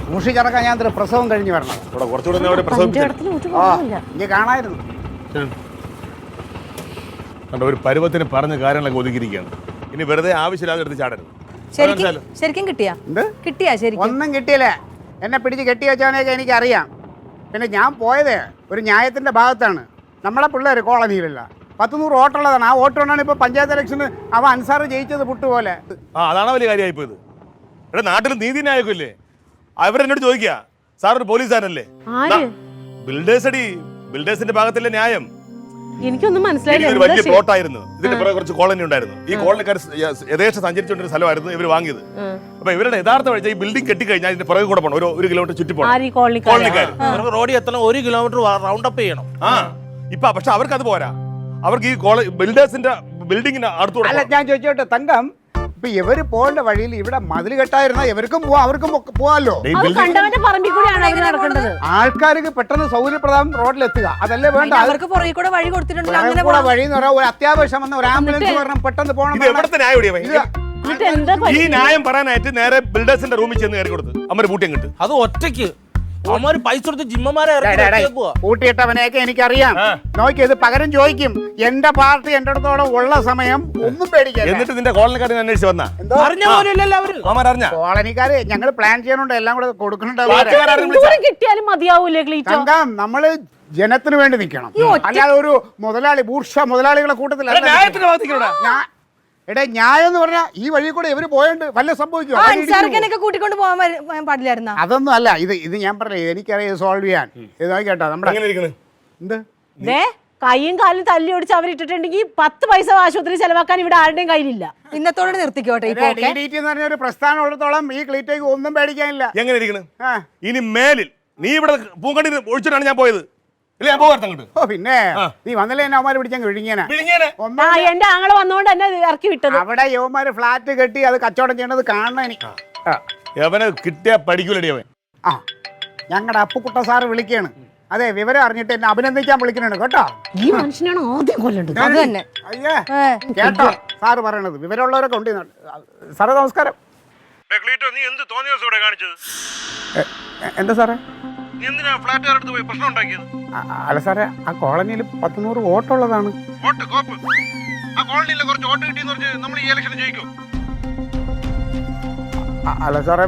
സൂക്ഷിച്ചിറക്കാൻ ഞാൻ പ്രസവം കഴിഞ്ഞ് വരണം. ഇനി കാണായിരുന്നു ഒരു പരുവത്തിന് പറഞ്ഞ കാര്യങ്ങളൊക്കെ ഒതുക്കിയിരിക്കുകയാണ്. ഇനി വെറുതെ ആവശ്യമില്ലാതെ എടുത്ത് ചാടരുത്. ശരിക്കും കിട്ടിയാ? ഒന്നും കിട്ടിയില്ല. എന്നെ പിടിച്ച് കെട്ടി വെച്ചവനെയൊക്കെ എനിക്കറിയാം. പിന്നെ ഞാൻ പോയത് ഒരു ന്യായത്തിന്റെ ഭാഗത്താണ്. നമ്മളെ പിള്ളേർ കോളനിയിലല്ല, 100 വോട്ടുള്ളതാണ്. ആ വോട്ട് കൊണ്ടാണ് ഇപ്പൊ പഞ്ചായത്ത് ഇലക്ഷന് അവൻ അൻസാർ ജയിച്ചത് പുട്ടുപോലെ. അതാണ് വലിയ കാര്യമായി പോയത്. ഇവിടെ നാട്ടിൽ നീതി ന്യായമില്ലേ? അവരെന്നോട് ചോദിക്കുക, സാർ ഒരു പോലീസുകാരനല്ലേ? ബിൽഡേഴ്സിന്റെ ഭാഗത്തിലെ ന്യായം എനിക്കൊന്നും മനസ്സിലായില്ല. വലിയ പ്ലോട്ടായിരുന്നു, ഇതിന്റെ പുറകെ കുറച്ച് കോളനി ഉണ്ടായിരുന്നു. ഈ കോളനിക്കാർ യഥേഷ്ടം സഞ്ചരിച്ചുകൊണ്ടിരുന്ന സ്ഥലമായിരുന്നു ഇവർ വാങ്ങിയത്. അപ്പൊ ഇവരുടെ യഥാർത്ഥ വഴി ഈ ബിൽഡിംഗ് കെട്ടിക്കഴിഞ്ഞാൽ ഇതിന്റെ പുറകെ കൂടെ പോകണം, ഒരു കിലോമീറ്റർ ചുറ്റി പോകണം. കോളനിക്കാർ റോഡിൽ എത്തണം, 1 കിലോമീറ്റർ റൗണ്ട് അപ്പ് ചെയ്യണം. ഇപ്പൊ പക്ഷെ അവർക്ക് അത് പോരാ. അവർക്ക് ഈ ബിൽഡേഴ്സിന്റെ ബിൽഡിങ്ങിന് അടുത്തോടെ. അല്ല, ഞാൻ ചോദിച്ചോട്ടെ തങ്കം, ഇപ്പൊ ഇവര് പോകേണ്ട വഴിയിൽ ഇവിടെ മതിൽ കെട്ടായിരുന്ന ഇവർക്കും പോവാം, അവർക്കും പോവാല്ലോ. ആൾക്കാർക്ക് പെട്ടെന്ന് സൗകര്യപ്രദം റോഡിലെത്തുക, അതല്ലേ വേണ്ട. അവർക്ക് പുറകെ കൂടെ വഴി കൊടുത്തിട്ടുണ്ട്. വഴി എന്ന് പറയാൻ ഒരു അത്യാവശ്യം വന്ന ഒരു ആംബുലൻസ് വരണം, പെട്ടെന്ന് പോകണം. ഈ ന്യായം പറയാനായിട്ട് നേരെ ബിൽഡേഴ്സിന്റെ റൂമിൽ ചെന്ന് കയറി കൊടുത്ത് അമ്മ പൂട്ടിയും കിട്ടും. അത് ഒറ്റയ്ക്ക് അവന്മാര് പൈസ കൊടുത്ത് ജിമ്മന്മാരെ കൂട്ടിയിട്ടവനെയൊക്കെ എനിക്കറിയാം. നോക്കിയത് പകരം ചോദിക്കും. എന്റെ പാർട്ടി എന്റെ അടുത്തോടെ ഉള്ള സമയം ഒന്നും പേടിക്കാം. എന്നിട്ട് നിന്റെ കോളനിക്കാരെ അന്വേഷിച്ച് വന്നാ കോളനിക്കാര് ഞങ്ങൾ പ്ലാൻ ചെയ്യണുണ്ട്, എല്ലാം കൂടെ കൊടുക്കുന്നുണ്ട്. കിട്ടിയാലും മതിയാവൂലേ? നമ്മള് ജനത്തിന് വേണ്ടി നിൽക്കണം, അല്ലാതെ ഒരു മുതലാളികളെ കൂട്ടത്തിലല്ല. എടാ ന്യായം എന്ന് പറഞ്ഞാൽ ഈ വഴി കൂടെ ഇവര് പോയോണ്ട് വല്ല സംഭവിക്കും. കൂട്ടിക്കൊണ്ട് പോകാൻ പാടില്ലായിരുന്ന? അതൊന്നും അല്ല. ഇത് ഞാൻ പറഞ്ഞില്ല, എനിക്കറിയാം സോൾവ് ചെയ്യാൻ. ഇത് നോക്കിട്ടോ നമ്മുടെ എന്ത് കൈയും കാലും തല്ലി ഓടിച്ച് അവരിട്ടിട്ടുണ്ടെങ്കിൽ 10 പൈസ ആശുപത്രി ചെലവാക്കാൻ ഇവിടെ ആരുടെയും കയ്യിലില്ല. ഇന്നത്തോടെ നിർത്തിക്കോട്ടെ. ഒരു പ്രസ്ഥാനം ഉള്ളത്തോളം ഈ ക്ലീറ്റേക്ക് ഒന്നും പേടിക്കാനില്ല. എങ്ങനെ ഇരിക്കണ്? ഇനി മേലിൽ നീ ഇവിടെ പൂങ്കണ്ടി ഒഴിച്ചിട്ടാണ് ഞാൻ പോയത്. പിന്നെ നീ വന്നല്ലേ എന്നെ അവന്മാര് പിടിച്ചങ്ങ് വിഴുങ്ങിയനെ. എന്റെ ആങ്ങളെ വന്നോണ്ട് എന്നെ ഇറക്കി വിട്ടത്. അവിടെ യവന്മാര് ഫ്ലാറ്റ് കെട്ടി അത് കച്ചവടം ചെയ്യണത് കാണണം എനിക്ക്. അവനെ കിട്ടിയാ പഠിക്കൂലടി അവൻ. ഞങ്ങളുടെ അപ്പുക്കുട്ട സാറ് വിളിക്കാണ്. അതെ, വിവരം അറിഞ്ഞിട്ട് എന്നെ അഭിനന്ദിക്കാൻ വിളിക്കുന്നുണ്ട് കേട്ടോ. ഈ മനുഷ്യനാണ് ആദ്യം കൊല്ലേണ്ടത്. അത് തന്നെ. അയ്യേ കേട്ടോ സാറ് പറയണത്, വിവരമുള്ളവരൊക്കെ ഉണ്ട്. സാറേ നമസ്കാരം. എന്താ സാറേ? അല്ല സാറേ, ആ കോളനിയിൽ 100 വോട്ടുള്ളതാണ്. അല്ല സാറേ,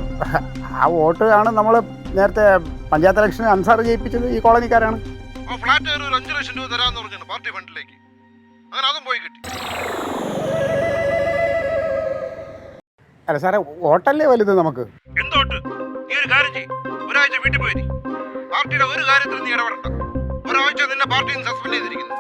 ആ വോട്ട് ആണ് നമ്മൾ നേരത്തെ പഞ്ചായത്ത് ഇലക്ഷന് അൻസാർ ജയിപ്പിച്ചത് ഈ കോളനിക്കാരാണ്. അല്ല സാറേ, വോട്ടല്ലേ വലുത് നമുക്ക്. ഒരാഴ്ച വീട്ടിൽ പോയി പാർട്ടിയുടെ ഒരു കാര്യത്തിൽ നീ ഇടപെടണ്ട. ഒരാഴ്ച നിന്നെ പാർട്ടിയിൽ നിന്ന് സസ്പെൻഡ് ചെയ്തിരിക്കുന്നു.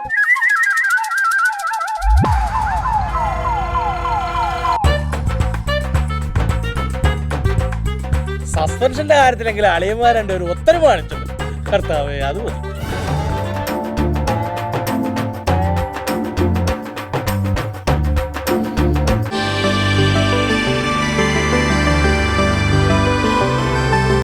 സസ്പെൻഷന്റെ കാര്യത്തിലെങ്കിലും അളിയന്മാരുണ്ട് ഒരു ഒത്തരവ് കാണിച്ചിട്ടുണ്ട്. കർത്താവേ, അത് മതി.